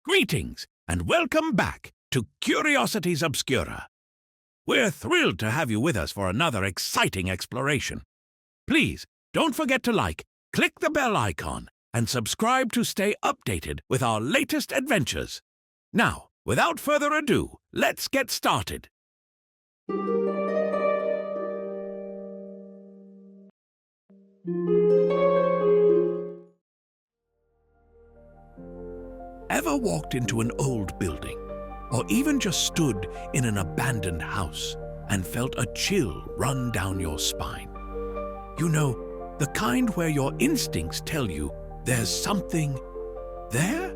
Greetings and welcome back to Curiosities Obscura. We're thrilled to have you with us for another exciting exploration. Please don't forget to like, click the bell icon, and subscribe to stay updated with our latest adventures. Now, without further ado, let's get started. Ever walked into an old building, or even just stood in an abandoned house and felt a chill run down your spine? You know, the kind where your instincts tell you there's something there?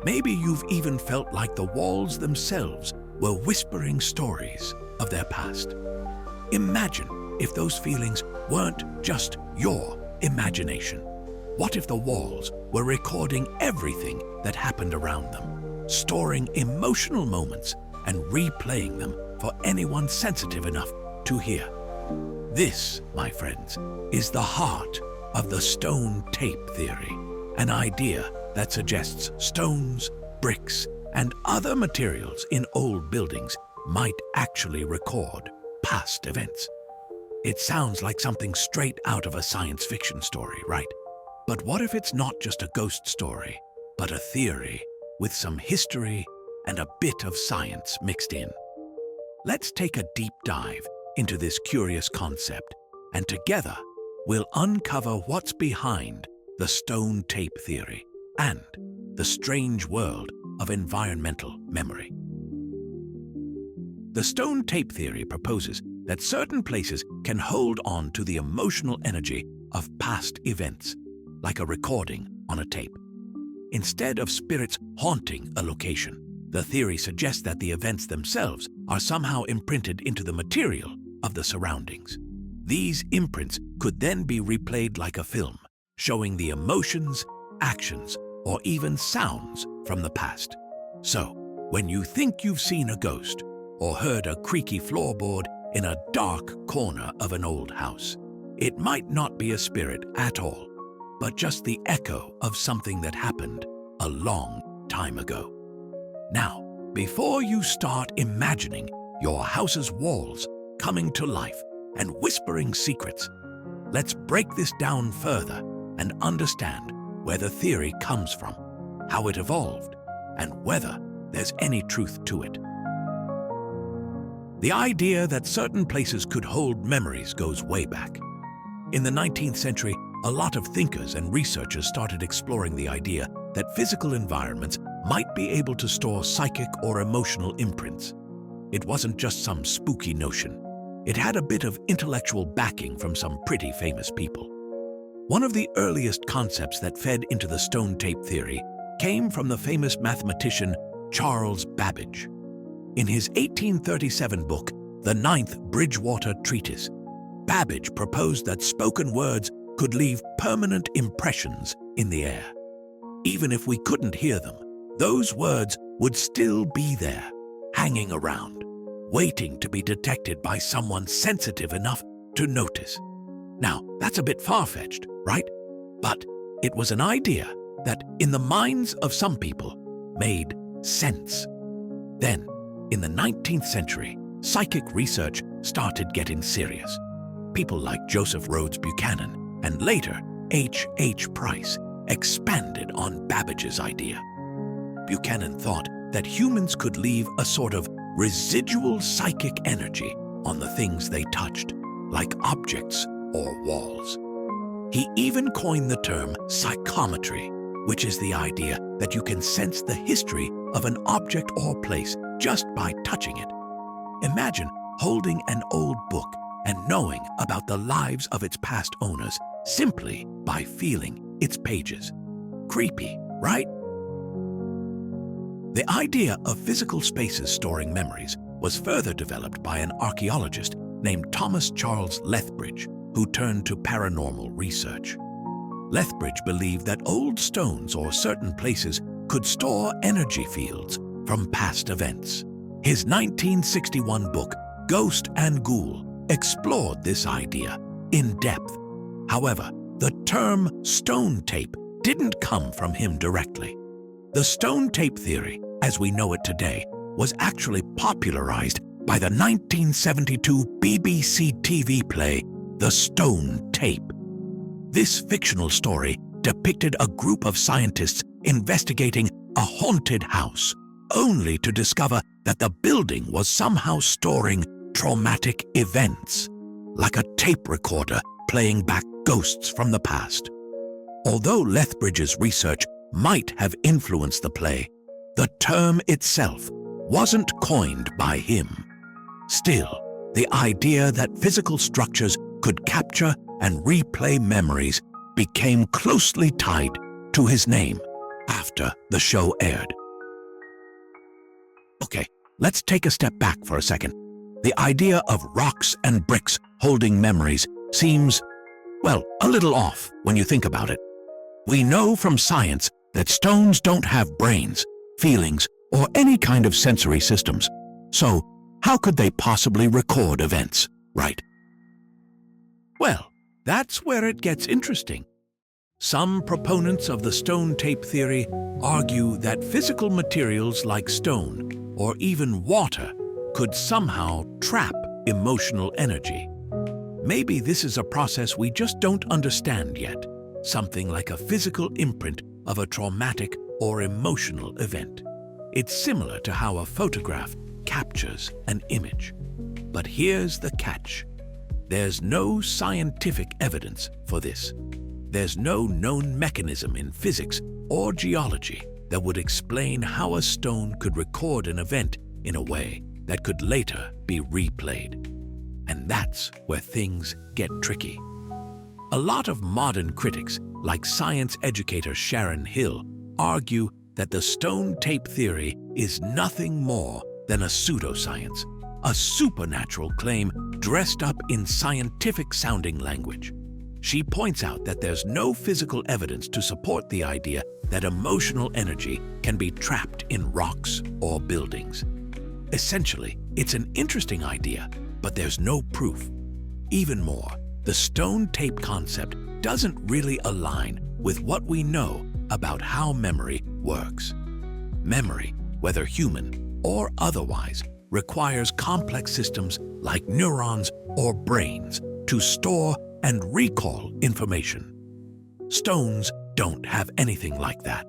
Maybe you've even felt like the walls themselves were whispering stories of their past. Imagine if those feelings weren't just your imagination. What if the walls were recording everything that happened around them, storing emotional moments and replaying them for anyone sensitive enough to hear? This, my friends, is the heart of the stone tape theory, an idea that suggests stones, bricks, and other materials in old buildings might actually record past events. It sounds like something straight out of a science fiction story, right? But what if it's not just a ghost story, but a theory with some history and a bit of science mixed in? Let's take a deep dive into this curious concept, and together we'll uncover what's behind the stone tape theory and the strange world of environmental memory. The stone tape theory proposes that certain places can hold on to the emotional energy of past events, like a recording on a tape. Instead of spirits haunting a location, the theory suggests that the events themselves are somehow imprinted into the material of the surroundings. These imprints could then be replayed like a film, showing the emotions, actions, or even sounds from the past. So, when you think you've seen a ghost or heard a creaky floorboard in a dark corner of an old house, it might not be a spirit at all, but just the echo of something that happened a long time ago. Now, before you start imagining your house's walls coming to life and whispering secrets, let's break this down further and understand where the theory comes from, how it evolved, and whether there's any truth to it. The idea that certain places could hold memories goes way back. In the 19th century, a lot of thinkers and researchers started exploring the idea that physical environments might be able to store psychic or emotional imprints. It wasn't just some spooky notion. It had a bit of intellectual backing from some pretty famous people. One of the earliest concepts that fed into the stone tape theory came from the famous mathematician Charles Babbage. In his 1837 book, The Ninth Bridgewater Treatise, Babbage proposed that spoken words could leave permanent impressions in the air. Even if we couldn't hear them, those words would still be there, hanging around, waiting to be detected by someone sensitive enough to notice. Now, that's a bit far-fetched, right? But it was an idea that, in the minds of some people, made sense. Then, in the 19th century, psychic research started getting serious. People like Joseph Rhodes Buchanan and later H.H. Price expanded on Babbage's idea. Buchanan thought that humans could leave a sort of residual psychic energy on the things they touched, like objects or walls. He even coined the term psychometry, which is the idea that you can sense the history of an object or place just by touching it. Imagine holding an old book and knowing about the lives of its past owners simply by feeling its pages. Creepy, right? The idea of physical spaces storing memories was further developed by an archaeologist named Thomas Charles Lethbridge, who turned to paranormal research. Lethbridge believed that old stones or certain places could store energy fields from past events. His 1961 book, Ghost and Ghoul, explored this idea in depth. However, the term stone tape didn't come from him directly. The stone tape theory, as we know it today, was actually popularized by the 1972 BBC TV play, The Stone Tape. This fictional story depicted a group of scientists investigating a haunted house, only to discover that the building was somehow storing traumatic events, like a tape recorder playing back ghosts from the past. Although Lethbridge's research might have influenced the play, the term itself wasn't coined by him. Still, the idea that physical structures could capture and replay memories became closely tied to his name after the show aired. Okay, let's take a step back for a second. The idea of rocks and bricks holding memories seems, well, a little off when you think about it. We know from science that stones don't have brains, feelings, or any kind of sensory systems. So, how could they possibly record events, right? Well, that's where it gets interesting. Some proponents of the stone tape theory argue that physical materials like stone or even water could somehow trap emotional energy. Maybe this is a process we just don't understand yet, something like a physical imprint of a traumatic or emotional event. It's similar to how a photograph captures an image. But here's the catch. There's no scientific evidence for this. There's no known mechanism in physics or geology that would explain how a stone could record an event in a way that could later be replayed. And that's where things get tricky. A lot of modern critics, like science educator Sharon Hill, argue that the stone tape theory is nothing more than a pseudoscience, a supernatural claim dressed up in scientific-sounding language. She points out that there's no physical evidence to support the idea that emotional energy can be trapped in rocks or buildings. Essentially, it's an interesting idea, but there's no proof. Even more, the stone tape concept doesn't really align with what we know about how memory works. Memory, whether human or otherwise, requires complex systems like neurons or brains to store and recall information. Stones don't have anything like that.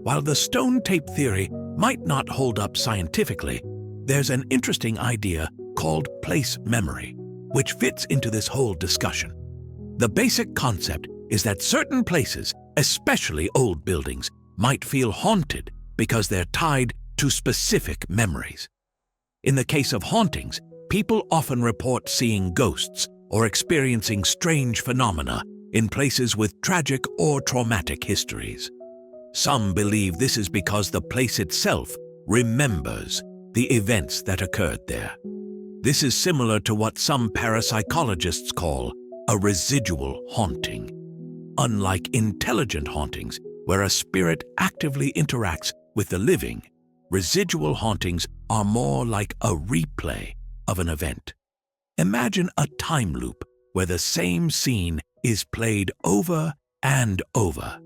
While the stone tape theory might not hold up scientifically, there's an interesting idea called place memory, which fits into this whole discussion. The basic concept is that certain places, especially old buildings, might feel haunted because they're tied to specific memories. In the case of hauntings, people often report seeing ghosts or experiencing strange phenomena in places with tragic or traumatic histories. Some believe this is because the place itself remembers the events that occurred there. This is similar to what some parapsychologists call a residual haunting. Unlike intelligent hauntings, where a spirit actively interacts with the living, residual hauntings are more like a replay of an event. Imagine a time loop where the same scene is played over and over.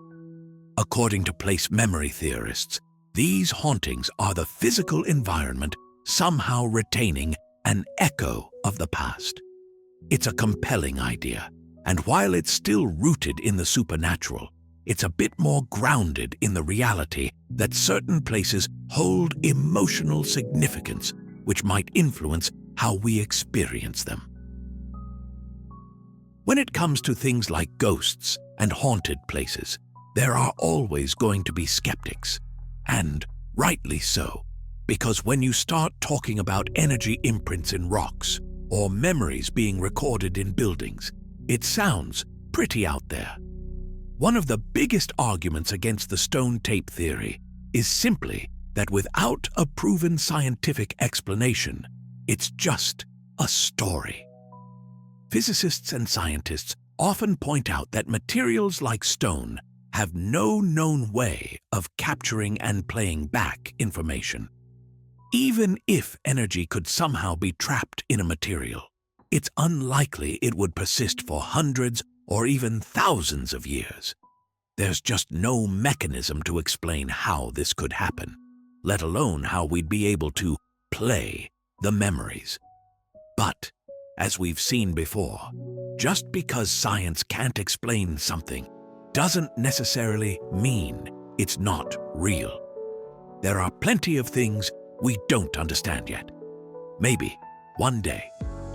According to place memory theorists, these hauntings are the physical environment somehow retaining an echo of the past. It's a compelling idea, and while it's still rooted in the supernatural, it's a bit more grounded in the reality that certain places hold emotional significance, which might influence how we experience them. When it comes to things like ghosts and haunted places, there are always going to be skeptics, and rightly so, because when you start talking about energy imprints in rocks or memories being recorded in buildings, it sounds pretty out there. One of the biggest arguments against the stone tape theory is simply that without a proven scientific explanation, it's just a story. Physicists and scientists often point out that materials like stone have no known way of capturing and playing back information. Even if energy could somehow be trapped in a material, it's unlikely it would persist for hundreds or even thousands of years. There's just no mechanism to explain how this could happen, let alone how we'd be able to play the memories. But, as we've seen before, just because science can't explain something doesn't necessarily mean it's not real. There are plenty of things we don't understand yet. Maybe, one day,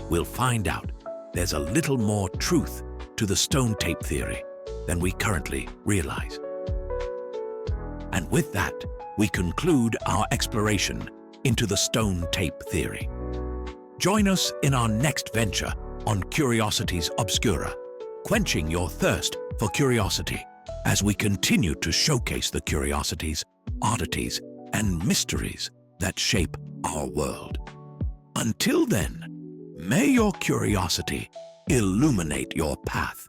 we'll find out there's a little more truth to the stone tape theory than we currently realize. And with that, we conclude our exploration into the stone tape theory. Join us in our next venture on Curiosities Obscura, quenching your thirst for curiosity as we continue to showcase the curiosities, oddities, and mysteries that shape our world. Until then, may your curiosity illuminate your path.